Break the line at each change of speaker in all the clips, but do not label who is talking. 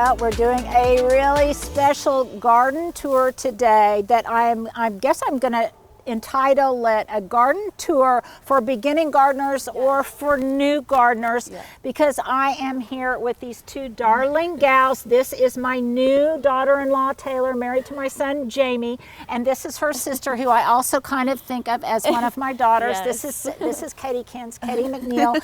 Well, we're doing a really special garden tour today that I guess I'm going to entitle it a garden tour for beginning gardeners or for new gardeners, because I am here with these two darling gals. This is my new daughter-in-law, Taylor, married to my son, Jamie, and this is her sister, who I also kind of think of as one of my daughters. This is Katie Kins, Katie McNeil,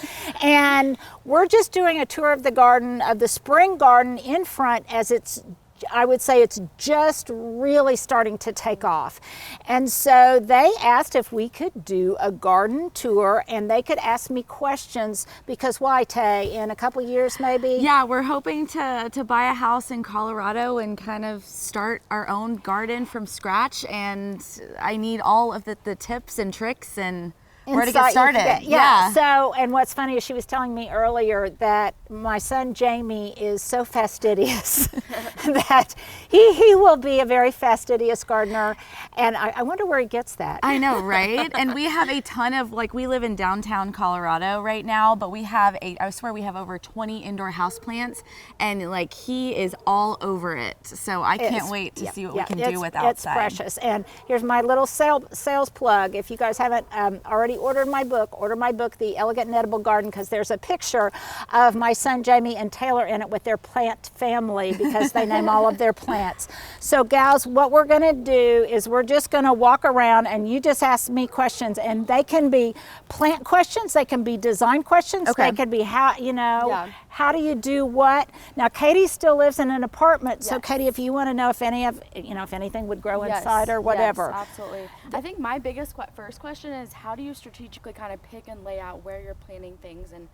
and we're just doing a tour of the garden, of the spring garden in front, as I would say it's just really starting to take off. And so they asked if we could do a garden tour and they could ask me questions, because why, Tay, in a couple years maybe?
Yeah, we're hoping to buy a house in Colorado and kind of start our own garden from scratch, and I need all of the tips and tricks and where to get started.
So, and what's funny is she was telling me earlier that my son Jamie is so fastidious that he will be a very fastidious gardener, and I wonder where he gets that.
I know, right? And we have a ton of, like, we live in downtown Colorado right now, but we have I swear we have over 20 indoor houseplants, and like he is all over it. So I can't wait to see what we can do with outside.
It's precious. And here's my little sales plug. If you guys haven't already order my book, The Elegant and Edible Garden, because there's a picture of my son Jamie and Taylor in it with their plant family, because they name all of their plants. So gals, what we're going to do is we're just going to walk around and you just ask me questions, and they can be plant questions, they can be design questions, they could be how do you do what. Now Katie still lives in an apartment, so Katie, if you want to know if if anything would grow inside or whatever.
Yes, absolutely. I think my biggest first question is, how do you strategically kind of pick and lay out where you're planting things, and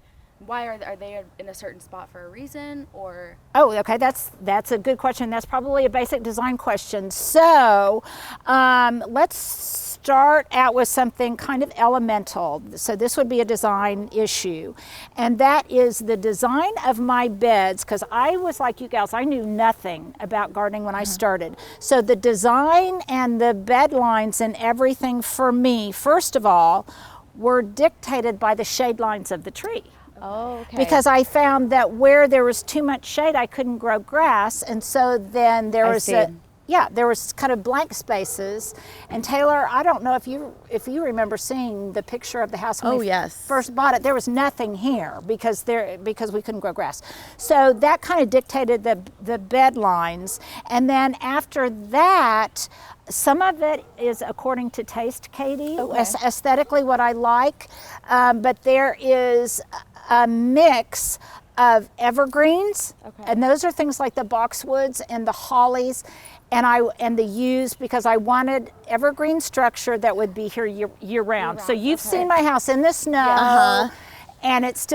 why are they in a certain spot for a reason, or?
Oh, okay, that's a good question. That's probably a basic design question. So let's start out with something kind of elemental. So this would be a design issue, and that is the design of my beds, because I was like you gals, I knew nothing about gardening when I started. So the design and the bed lines and everything for me, first of all, were dictated by the shade lines of the tree.
Oh, okay.
Because I found that where there was too much shade, I couldn't grow grass, and so then there was kind of blank spaces. And Taylor, I don't know if you remember seeing the picture of the house when we first bought it. There was nothing here because we couldn't grow grass. So that kind of dictated the bed lines. And then after that, some of it is according to taste, Katie, aesthetically what I like, but there is a mix of evergreens, and those are things like the boxwoods and the hollies, and the yews, because I wanted evergreen structure that would be here year round. So you've seen my house in the snow. And it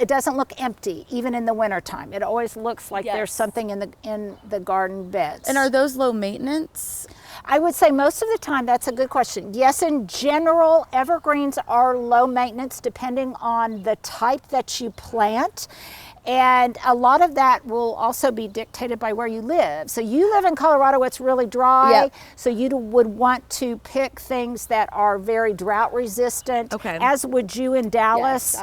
doesn't look empty even in the wintertime. It always looks like there's something in the garden beds.
And are those low maintenance?
I would say most of the time. That's a good question. Yes, in general, evergreens are low maintenance depending on the type that you plant. And a lot of that will also be dictated by where you live. So you live in Colorado, it's really dry. So you would want to pick things that are very drought resistant, as would you in Dallas,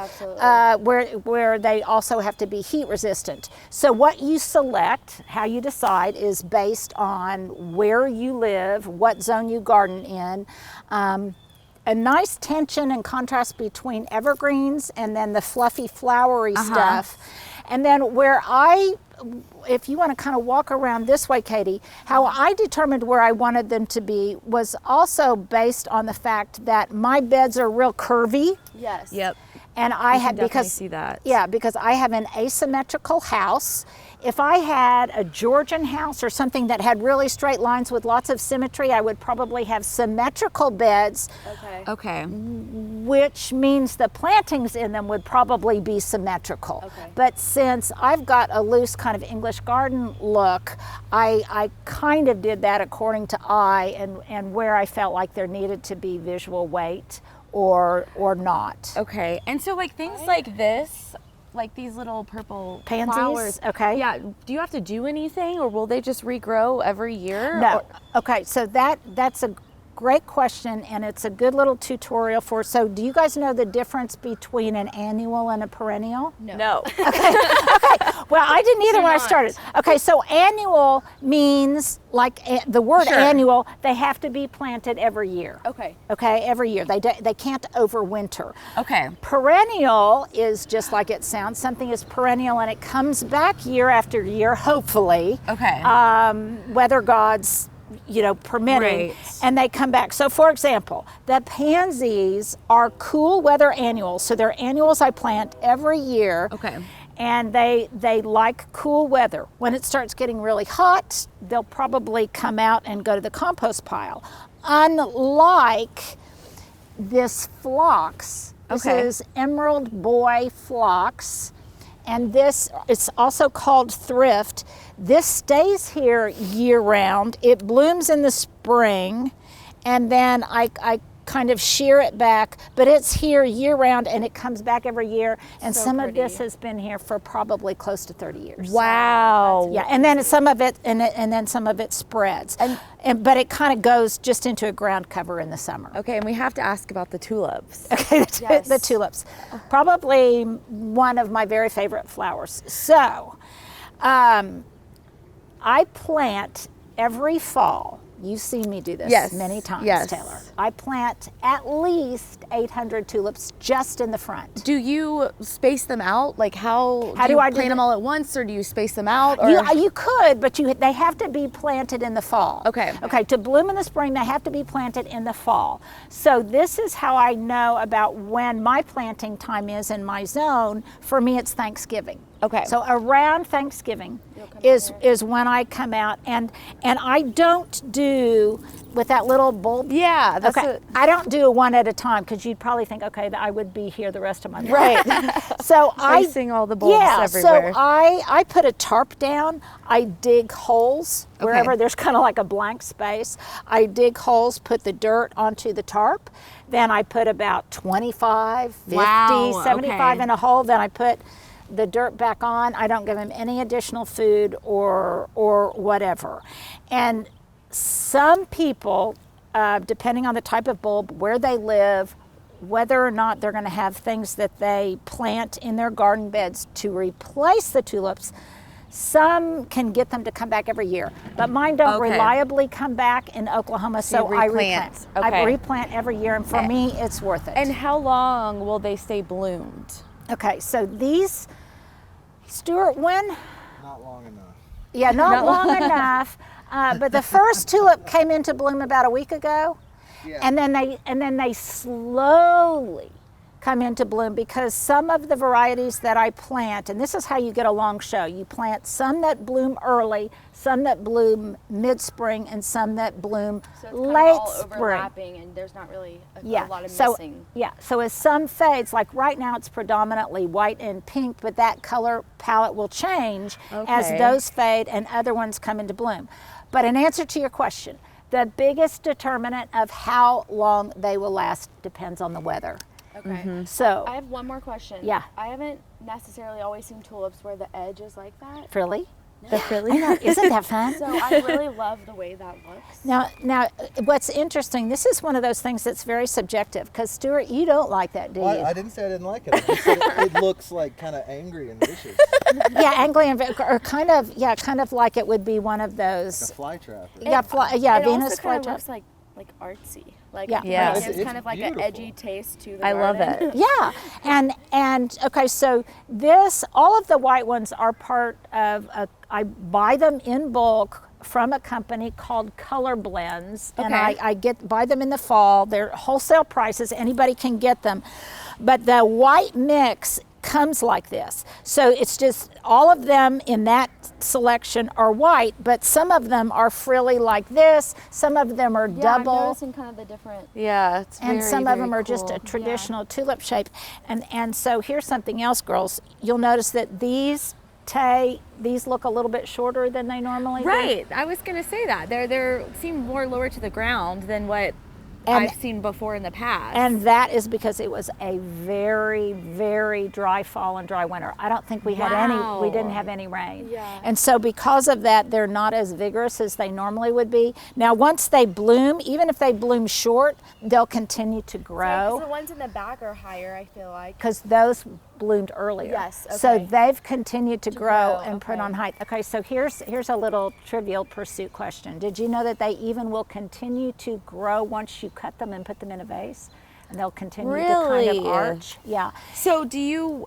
where they also have to be heat resistant. So what you select, how you decide, is based on where you live, what zone you garden in. A nice tension and contrast between evergreens and then the fluffy, flowery stuff. And then if you want to kind of walk around this way, Katie, how I determined where I wanted them to be was also based on the fact that my beds are real curvy.
Yes.
Yep.
And I had,
because see that.
Yeah, because I have an asymmetrical house. If I had a Georgian house or something that had really straight lines with lots of symmetry, I would probably have symmetrical beds. Which means the plantings in them would probably be symmetrical. But since I've got a loose kind of English garden look, I kind of did that according to eye and where I felt like there needed to be visual weight or not.
Okay, and so like things like this, like these little purple
pansies,
flowers. Yeah, do you have to do anything, or will they just regrow every year?
No. Okay, so that's a great question, and it's a good little tutorial for. So do you guys know the difference between an annual and a perennial?
No.
Okay. Well, I didn't either
2
when I
months.
started. Okay, so annual means, like the word
Sure.
annual, they have to be planted every year.
Okay.
Okay, every year. They can't overwinter.
Okay.
Perennial is just like it sounds. Something is perennial and it comes back year after year, hopefully.
Okay.
Weather gods, permitting,
Right.
and they come back. So for example, the pansies are cool weather annuals. So they're annuals I plant every year.
Okay.
And they like cool weather. When it starts getting really hot, they'll probably come out and go to the compost pile. Unlike this phlox, this
Okay.
is emerald boy phlox, and this it's also called thrift. This stays here year round. It blooms in the spring, and then I kind of shear it back, but it's here year round and it comes back every year. And
So
some of this
pretty.
has been here for probably close to 30 years.
Wow.
Yeah, and then some of it, and then some of it spreads, but it kind of goes just into a ground cover in the summer.
Okay, and we have to ask about the tulips.
Okay,
Yes.
the tulips, probably one of my very favorite flowers. So, I plant every fall. You've seen me do this
Yes,
many times,
yes.
Taylor. I plant at least 800 tulips just in the front.
Do you space them out? Like how
How do
you
I do
plant them
that?
all at once, or do you space them out? Or
You could, but they have to be planted in the fall.
Okay.
Okay, to bloom in the spring, they have to be planted in the fall. So this is how I know about when my planting time is in my zone. For me, it's Thanksgiving.
Okay.
So around Thanksgiving
You'll come
is
out here.
is when I come out, and I don't do with that little bulb.
yeah, that's
Okay,
a-
I don't do one at a time because you'd probably think, okay, that I would be here the rest of my life.
right.
So
Placing all the bulbs
yeah,
everywhere.
so I put a tarp down. I dig holes wherever there's kind of like a blank space. I dig holes, put the dirt onto the tarp. Then I put about 25, 50,
Wow,
75
okay.
in a hole. Then I put the dirt back on. I don't give them any additional food or whatever. And some people, depending on the type of bulb, where they live, whether or not they're going to have things that they plant in their garden beds to replace the tulips, some can get them to come back every year. But mine don't
Okay.
reliably come back in Oklahoma, so
you
I
replant.
replant.
Okay.
I replant every year, and for me, it's worth it.
And how long will they stay bloomed?
Okay, so these, Stuart, when?
Not long enough.
Yeah, not long enough. But the first tulip came into bloom about a week ago,
Yeah.
and then they slowly come into bloom because some of the varieties that I plant, and this is how you get a long show. You plant some that bloom early, some that bloom mid-spring, and some that bloom
So it's kind
late
of all
spring.
overlapping, and there's not really a lot of
so,
missing.
Yeah, so as some fades, like right now it's predominantly white and pink, but that color palette will change as
Okay.
those fade and other ones come into bloom. But in answer to your question, the biggest determinant of how long they will last depends on the weather.
Okay.
So,
I have one more question.
Yeah.
I haven't necessarily always seen tulips where the edge is like that.
frilly,
That's really
isn't that fun?
So I really love the way that looks.
Now, what's interesting, this is one of those things that's very subjective, because Stuart, you don't like that, do you?
Well, I didn't say I didn't like it. I just said it looks like kind of angry and vicious,
Yeah, angry and or kind of like it would be one of those.
a fly trap.
Yeah,
It
Venus
also kind of
flytrap.
looks like artsy. Like
Yeah.
Yeah.
like it's
It's
kind of like an
beautiful.
edgy taste to the
I love
garden.
it.
Yeah, and okay, so all of the white ones are part of I buy them in bulk from a company called Color Blends, and
Okay.
I buy them in the fall. They're wholesale prices; anybody can get them. But the white mix comes like this, so it's just all of them in that selection are white, but some of them are frilly like this. Some of them are
Yeah,
double.
I'm noticing kind of the different.
Yeah, it's
And
very,
some of
very
them are just
cool.
a traditional tulip shape. And so here's something else, girls. You'll notice that these look a little bit shorter than they normally do.
Right. I was gonna say that they seem more lower to the ground than what
And-
I've seen before in the past.
And that is because it was a very, very dry fall and dry winter. I don't think we had we didn't have any rain.
Yeah.
And so because of that, they're not as vigorous as they normally would be. Now, once they bloom, even if they bloom short, they'll continue to
Because
grow
the ones in the back are higher, I feel like.
because those bloomed earlier.
Yes,
So
okay.
they've continued to grow
grow,
and put
okay.
on height. Okay, so here's a little trivial pursuit question. Did you know that they even will continue to grow once you cut them and put them in a vase? And they'll continue to kind
Really?
of arch. Yeah.
So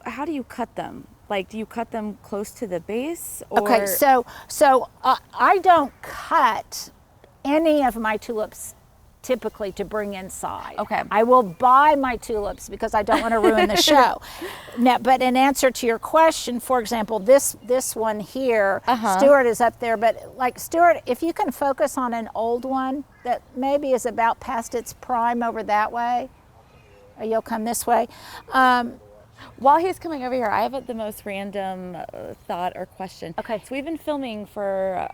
how do you cut them? Like, do you cut them close to the base? Or?
Okay, so I don't cut any of my tulips typically to bring inside.
Okay.
I will buy my tulips because I don't want to ruin the show. Now, but in answer to your question, for example, this one here, Stuart is up there, but like Stuart, if you can focus on an old one that maybe is about past its prime over that way, or you'll come this way.
While he's coming over here, I have the most random thought or question.
Okay.
So we've been filming for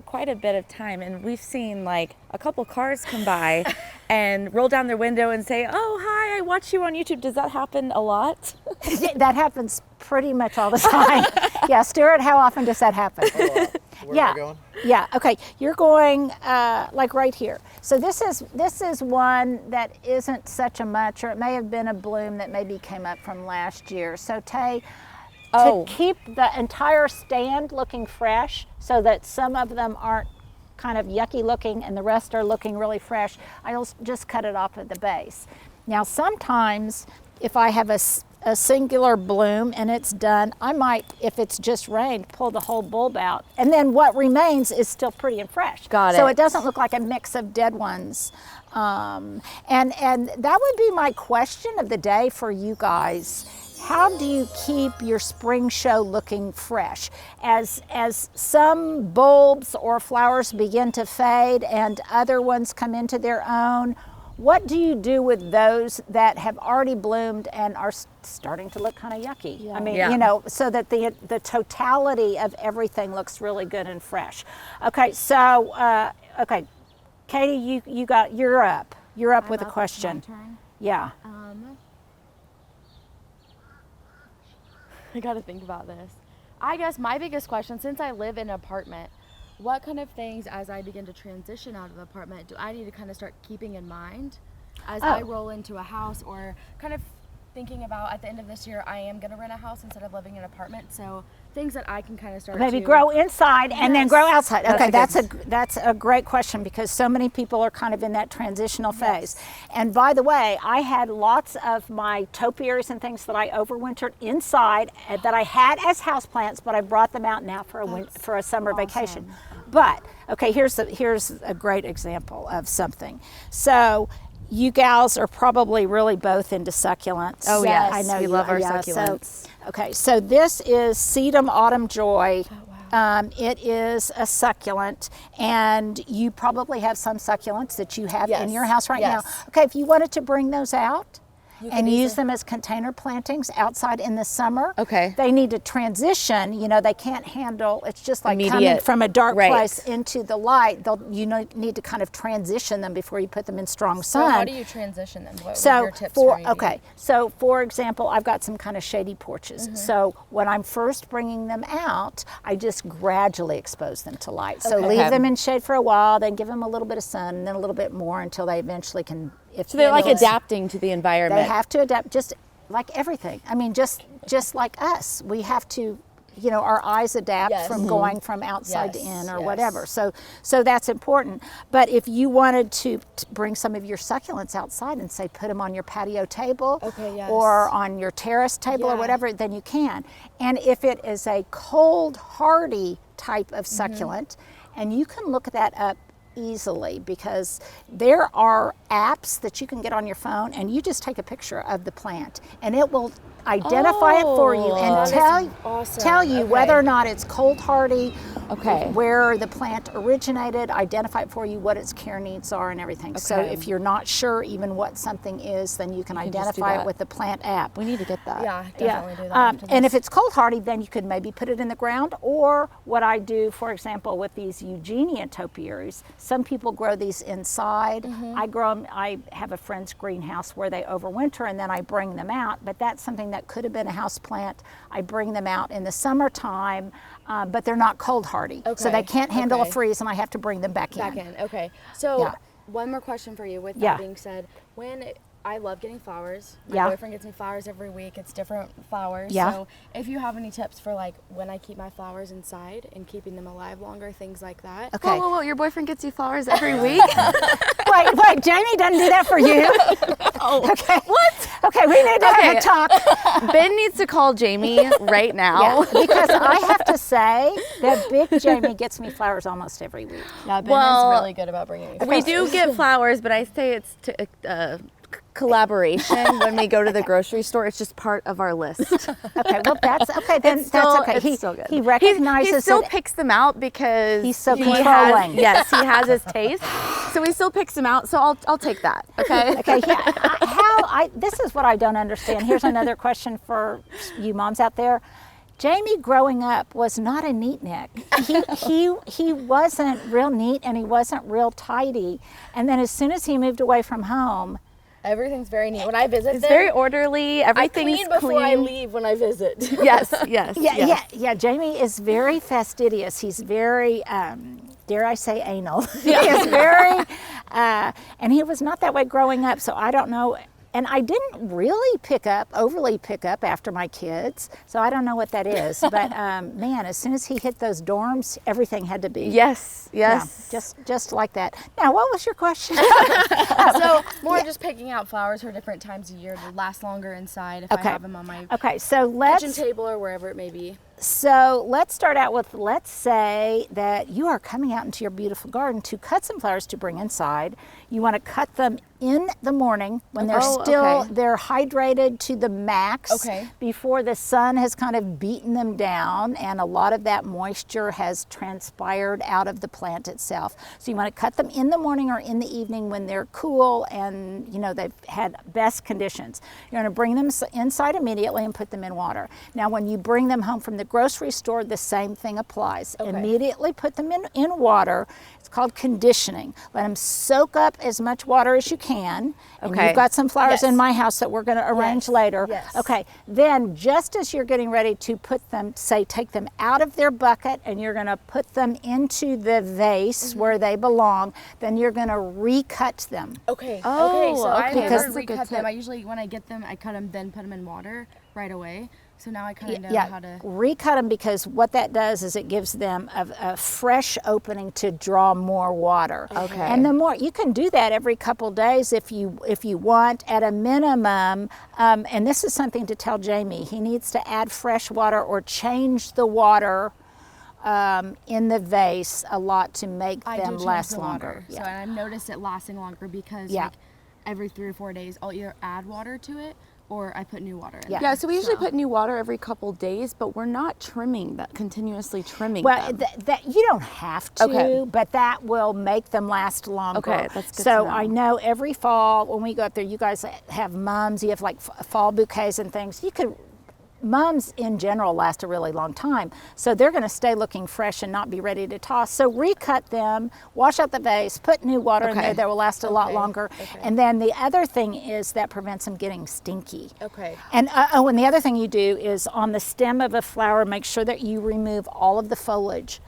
quite a bit of time, and we've seen like a couple cars come by and roll down their window and say, "Oh, hi, I watch you on YouTube." Does that happen a lot?
That happens pretty much all the time. Yeah, Stuart, how often does that happen?
Where
Yeah.
am I going?
Yeah, okay, you're going like right here. So this is one that isn't such a much, or it may have been a bloom that maybe came up from last year. So Tay, to keep the entire stand looking fresh so that some of them aren't kind of yucky looking and the rest are looking really fresh, I'll just cut it off at the base. Now sometimes if I have a singular bloom and it's done, I might, if it's just rained, pull the whole bulb out. And then what remains is still pretty and fresh.
Got
So
it.
it doesn't look like a mix of dead ones. And that would be my question of the day for you guys. How do you keep your spring show looking fresh? As some bulbs or flowers begin to fade and other ones come into their own, what do you do with those that have already bloomed and are starting to look kind of yucky?
Yeah.
I mean,
Yeah.
you know, so that the totality of everything looks really good and fresh. Okay, so okay, Katie, you're up. You're up with a question. Yeah.
I gotta think about this. I guess my biggest question, since I live in an apartment, what kind of things as I begin to transition out of the apartment do I need to kind of start keeping in mind as I roll into a house, or kind of thinking about at the end of this year I am going to rent a house instead of living in an apartment, so things that I can kind of start
Maybe
to
grow inside and then
Yes.
grow outside. Okay,
That's
that's a great question because so many people are kind of in that transitional phase. And by the way, I had lots of my topiaries and things that I overwintered inside that I had as houseplants, but I brought them out now for a summer vacation. But okay, here's a great example of something. So you gals are probably really both into succulents.
Oh, yes.
I know
We
you
love our
yeah,
succulents.
So, okay, so this is Sedum Autumn Joy. It is a succulent, and you probably have some succulents that you have in
Yes,
your house right
yes.
now. Okay, if you wanted to bring those out and
could
use them as container plantings outside in the summer,
Okay.
they need to transition. You know, they can't handle, it's just like coming
Immediate.
from a dark
Right.
place into the light. Need to kind of transition them before you put them in strong
So
sun.
how do you transition them? What would
So
your tips for me be?
so for example, I've got some kind of shady porches. So when I'm first bringing them out, I just gradually expose them to light. So leave
Okay.
them in shade for a while, then give them a little bit of sun, and then a little bit more until they eventually can.
So they're like
They
adapting to the environment.
have to adapt, just like everything. I mean, just like us, we have to. You know, our eyes adapt
Yes.
from going from outside to
Yes,
in or
yes.
whatever. So that's important. But if you wanted to bring some of your succulents outside and say put them on your patio table
Okay, yes.
or on your terrace table or
Yeah.
whatever, then you can. And if it is a cold hardy type of succulent, and you can look that up easily because there are apps that you can get on your phone and you just take a picture of the plant and it will identify it for you and
that
tell
is awesome.
tell you
Okay.
whether or not it's cold hardy,
Okay.
where the plant originated, identify it for you, what its care needs are and everything. So
Okay.
if you're not sure even what something is, then you can
can just do
identify it
that.
with the plant app.
We need to get that.
Yeah, definitely do that. after
And
this.
if it's cold hardy, then you could maybe put it in the ground. Or what I do, for example, with these Eugenia topiaries, some people grow these inside. I grow them, I have a friend's greenhouse where they overwinter and then I bring them out. But that's something that could have been a house plant. I bring them out in the summertime, but they're not cold hardy. So
Okay,
they can't handle a
okay.
freeze and I have to bring them back in.
Back in. Okay. So
Yeah.
one more question for you. With
Yeah.
that being said, when I love getting flowers. My
Yeah.
boyfriend gets me flowers every week. It's different flowers.
Yeah.
So if you have any tips for like when I keep my flowers inside and keeping them alive longer, things like that.
Okay.
Whoa, your boyfriend gets you flowers every week?
Wait, Jamie doesn't do that for you.
Oh,
Okay. What? Okay, we need to have a talk.
Ben needs to call Jamie right now.
Yeah, because I have to say that Big Jamie gets me flowers almost every week.
Yeah, Ben
Well,
is really good about bringing me
We do get flowers, but I say it's collaboration when we go to the grocery store. It's just part of our list.
Okay, well that's okay. Then
It's still,
that's okay.
It's still good.
He recognizes
he still
that.
picks them out because
He's so
he
controlling.
Yes, he has his taste, so he still picks them out. So I'll take that. Okay.
Okay, this is what I don't understand. Here's another question for you moms out there. Jamie growing up was not a neatnik. He wasn't real neat and he wasn't real tidy. And then as soon as he moved away from home,
Everything's very neat. When I visit
It's
them,
very orderly.
I
Everything's
clean before I
clean.
leave when I visit.
Yes.
yeah. Jamie is very fastidious. He's very, dare I say, anal. He is very, and he was not that way growing up. So I don't know. And I didn't really overly pick up after my kids. So I don't know what that is. But man, as soon as he hit those dorms, everything had to be.
Yes.
Yeah, just like that. Now, what was your question?
So more just picking out flowers for different times a year to last longer inside if I have them on my
Okay, so
kitchen table or wherever it may be.
So let's start out with, let's say that you are coming out into your beautiful garden to cut some flowers to bring inside. You want to cut them in the morning when they're they're hydrated to the max before the sun has kind of beaten them down and a lot of that moisture has transpired out of the plant itself. So you want to cut them in the morning or in the evening when they're cool and they've had best conditions. You're going to bring them inside immediately and put them in water. Now when you bring them home from the grocery store, the same thing applies. Immediately put them in water. It's called conditioning. Let them soak up as much water as you can. And you've got some flowers in my house that we're going to arrange later.
Yes.
Okay. Then just as you're getting ready to put them, take them out of their bucket and you're going to put them into the vase where they belong, then you're going to recut them.
Okay.
Oh,
So I
okay.
never
That's a good
recut them.
tip.
I usually, when I get them, I cut them, then put them in water right away. So now I kind of know how to
recut them because what that does is it gives them a fresh opening to draw more water.
Okay.
And the more you can do that every couple days if you want at a minimum. And this is something to tell Jamie. He needs to add fresh water or change the water in the vase a lot to make them last longer.
So I've noticed it lasting longer because like every 3 or 4 days I'll either add water to it or I put new water in.
Yeah, so we usually put new water every couple days, but we're not continuously trimming
Well,
them.
that you don't have to, but that will make them last longer.
Okay, that's good
So
to know.
I know every fall when we go up there, you guys have mums, you have like fall bouquets and things. Mums in general last a really long time, so they're going to stay looking fresh and not be ready to toss. So recut them, wash out the vase, put new water in there that will last a lot longer. And then the other thing is that prevents them getting stinky.
Okay.
And and the other thing you do is on the stem of a flower, make sure that you remove all of the foliage.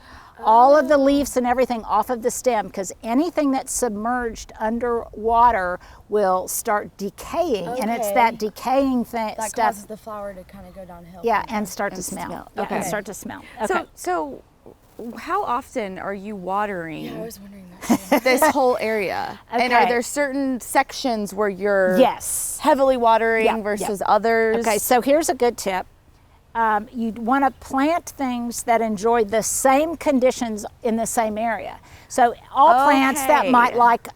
All of the leaves and everything off of the stem, because anything that's submerged under water will start decaying, and it's that decaying
That
stuff.
causes the flower to kind of go downhill.
Yeah, and start to smell. Yeah, and start to smell. Okay.
So how often are you watering
I was wondering that.
this whole area? And are
Okay.
there certain sections where you're
Yes.
heavily watering versus others?
Okay, so here's a good tip. You want to plant things that enjoy the same conditions in the same area. So all plants that might like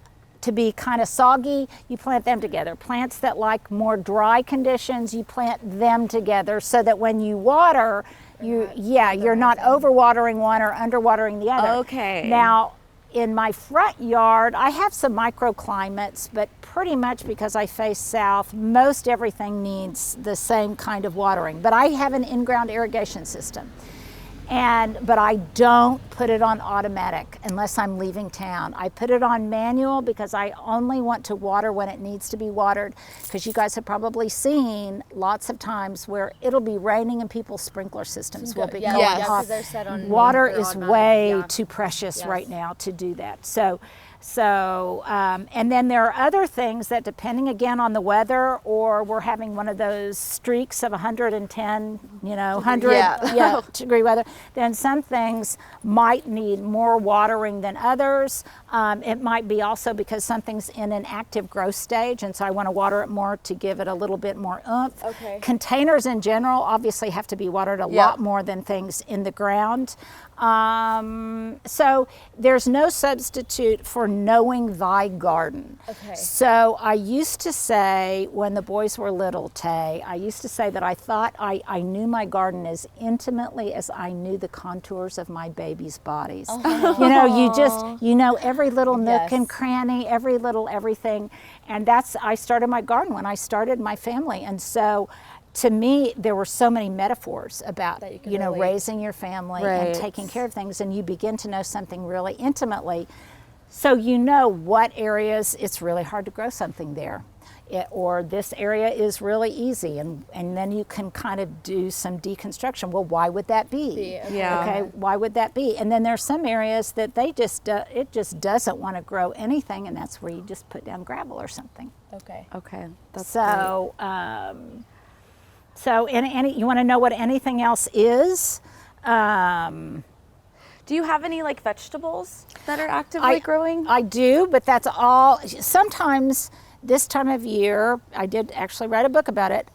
to be kind of soggy, you plant them together. Plants that like more dry conditions, you plant them together so that when you water, you're not overwatering one or underwatering the other.
Okay.
Now, in my front yard, I have some microclimates, but pretty much because I face south, most everything needs the same kind of watering. But I have an in-ground irrigation system. But I don't put it on automatic unless I'm leaving town. I put it on manual because I only want to water when it needs to be watered, because you guys have probably seen lots of times where it'll be raining and people's sprinkler systems will be going off.
They're set on
Water
they're
is
automatic.
way too precious right now to do that. So So, and then there are other things that, depending again on the weather, or we're having one of those streaks of 110, 100 degree weather, then some things might need more watering than others. It might be also because something's in an active growth stage, and so I want to water it more to give it a little bit more oomph.
Okay.
Containers in general obviously have to be watered a lot more than things in the ground. So there's no substitute for knowing thy garden.
Okay.
So I used to say, when the boys were little, Tay, I used to say that I thought I knew my garden as intimately as I knew the contours of my baby's bodies. You know every little nook and cranny, every little everything. And I started my garden when I started my family. And so to me, there were so many metaphors about, raising your family and taking care of things, and you begin to know something really intimately. So you know what areas it's really hard to grow something there, or this area is really easy, and then you can kind of do some deconstruction. Well, why would that be? Okay, why would that be? And then there's some areas that it just doesn't want to grow anything, and that's where you just put down gravel or something.
Okay.
That's
So. So, you want to know what anything else is?
Do you have any like vegetables that are actively growing?
I do, but that's all. Sometimes this time of year, I did actually write a book about it,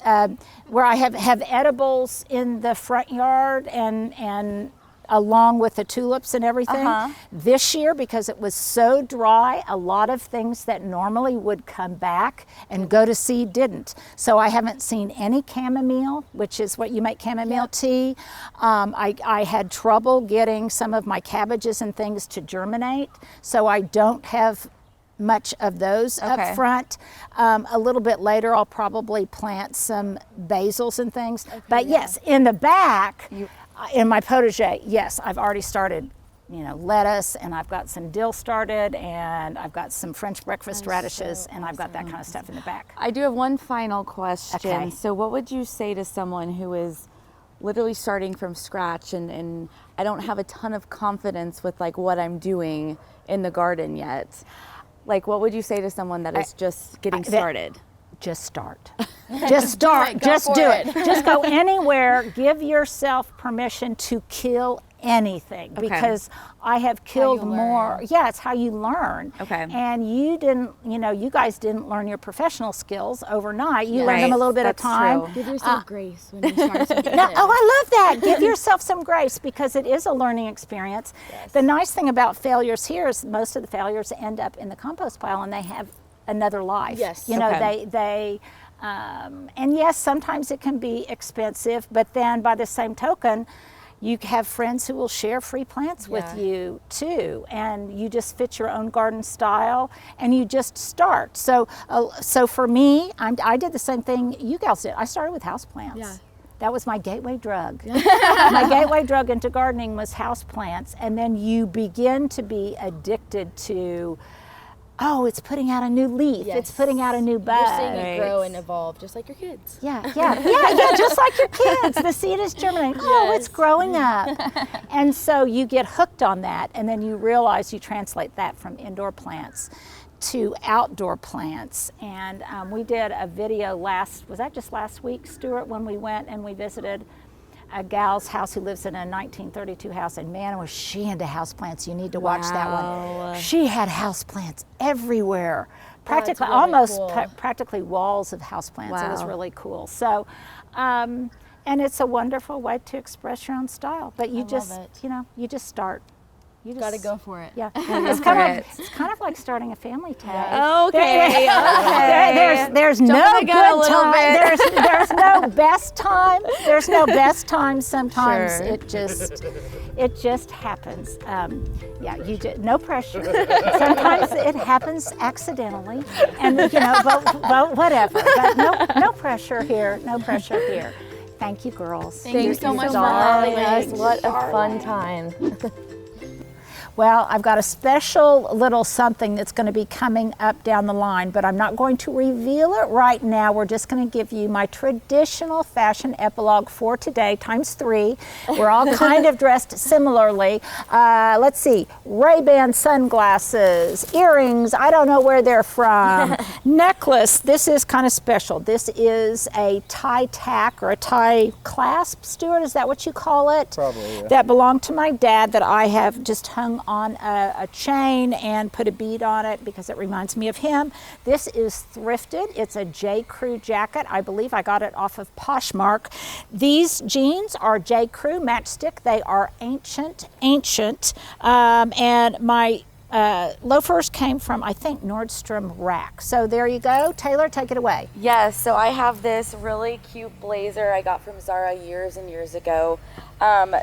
where I have edibles in the front yard and along with the tulips and everything. This year, because it was so dry, a lot of things that normally would come back and go to seed didn't. So I haven't seen any chamomile, which is what you make chamomile tea. I had trouble getting some of my cabbages and things to germinate, so I don't have much of those up front. A little bit later, I'll probably plant some basils and things. But yes, in the back, in my potager, yes, I've already started, lettuce, and I've got some dill started, and I've got some French breakfast radishes, and I've got that kind of stuff in the back.
I do have one final question.
Okay.
So what would you say to someone who is literally starting from scratch, and I don't have a ton of confidence with like what I'm doing in the garden yet? Like, what would you say to someone that is just getting started?
Just start. Just start. Just do it. Just go anywhere. Give yourself permission to kill anything, because I have killed more. Yeah, it's how you learn.
Okay.
And you guys didn't learn your professional skills overnight. You learned them a little bit at a time.
Give yourself grace when you start something
No,
new.
I love that. Give yourself some grace, because it is a learning experience. The nice thing about failures here is most of the failures end up in the compost pile, and they have another life.
Yes.
And yes, sometimes it can be expensive, but then by the same token, you have friends who will share free plants with you too, and you just fit your own garden style, and you just start. So for me, I did the same thing you gals did. I started with houseplants.
Yeah.
That was my gateway drug. My gateway drug into gardening was houseplants, and then you begin to be addicted to, oh, it's putting out a new leaf.
Yes.
It's putting out a new bud.
You're seeing it grow and evolve, just like your kids.
Yeah, just like your kids. The seed is germinating. Oh, it's growing up. And so you get hooked on that, and then you realize you translate that from indoor plants to outdoor plants. And we did a video was that just last week, Stuart, when we went and we visited a gal's house who lives in a 1932 house, and man, was she into houseplants. You need to watch that one. She had houseplants everywhere, practically,
really
almost
cool.
practically walls of houseplants. It was
Wow.
really cool. So, and it's a wonderful way to express your own style. But you just,
love it.
you just start. You just
Gotta go for it.
Yeah, it's kind of like starting a family tag.
Okay.
There's no
Jumping the gun a
good
little
time.
bit.
There's no best time. There's no best time. Sometimes
Sure.
it just happens. No pressure. Sometimes it happens accidentally, and but whatever. But no pressure here. No pressure here. Thank you, girls.
Thank you so much for
darling.
having us.
What a fun time.
Well, I've got a special little something that's going to be coming up down the line, but I'm not going to reveal it right now. We're just going to give you my traditional fashion epilogue for today, times 3. We're all kind of dressed similarly. Let's see, Ray-Ban sunglasses, earrings, I don't know where they're from, necklace, this is kind of special. This is a tie tack or a tie clasp, Stuart, is that what you call it?
Probably, yeah.
That belonged to my dad that I have just hung on a chain and put a bead on it because it reminds me of him. This is thrifted. It's a J. Crew jacket. I believe I got it off of Poshmark. These jeans are J. Crew matchstick. They are ancient. And my loafers came from, I think, Nordstrom Rack. So there you go. Taylor, take it away.
Yes, so I have this really cute blazer I got from Zara years and years ago.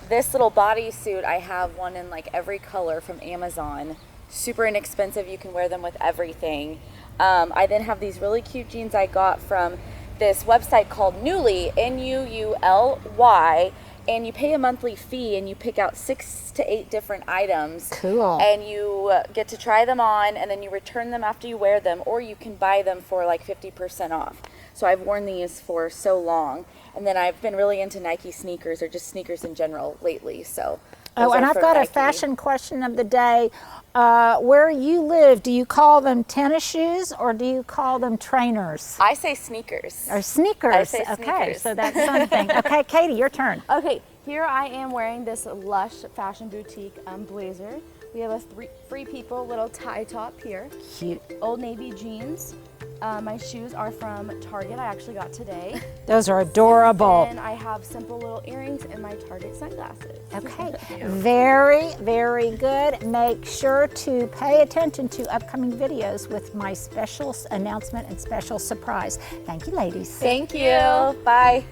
This little bodysuit, I have one in like every color from Amazon. Super inexpensive, you can wear them with everything. I then have these really cute jeans I got from this website called Nuuly, N-U-U-L-Y, and you pay a monthly fee and you pick out 6 to 8 different items.
Cool.
And you get to try them on and then you return them after you wear them, or you can buy them for like 50% off. So I've worn these for so long. And then I've been really into Nike sneakers, or just sneakers in general lately. So
Oh, and I've got a fashion question of the day. Where you live, do you call them tennis shoes or do you call them trainers?
I say sneakers.
Or sneakers.
I say
Okay,
sneakers.
so that's something. Okay, Katie, your turn.
Okay, here I am wearing this Lush Fashion Boutique blazer. We have a Free People little tie top here.
Cute.
Old Navy jeans. My shoes are from Target. I actually got today.
Those are adorable.
And I have simple little earrings and my Target sunglasses.
Okay, very, very good. Make sure to pay attention to upcoming videos with my special announcement and special surprise. Thank you, ladies.
Thank you. Bye.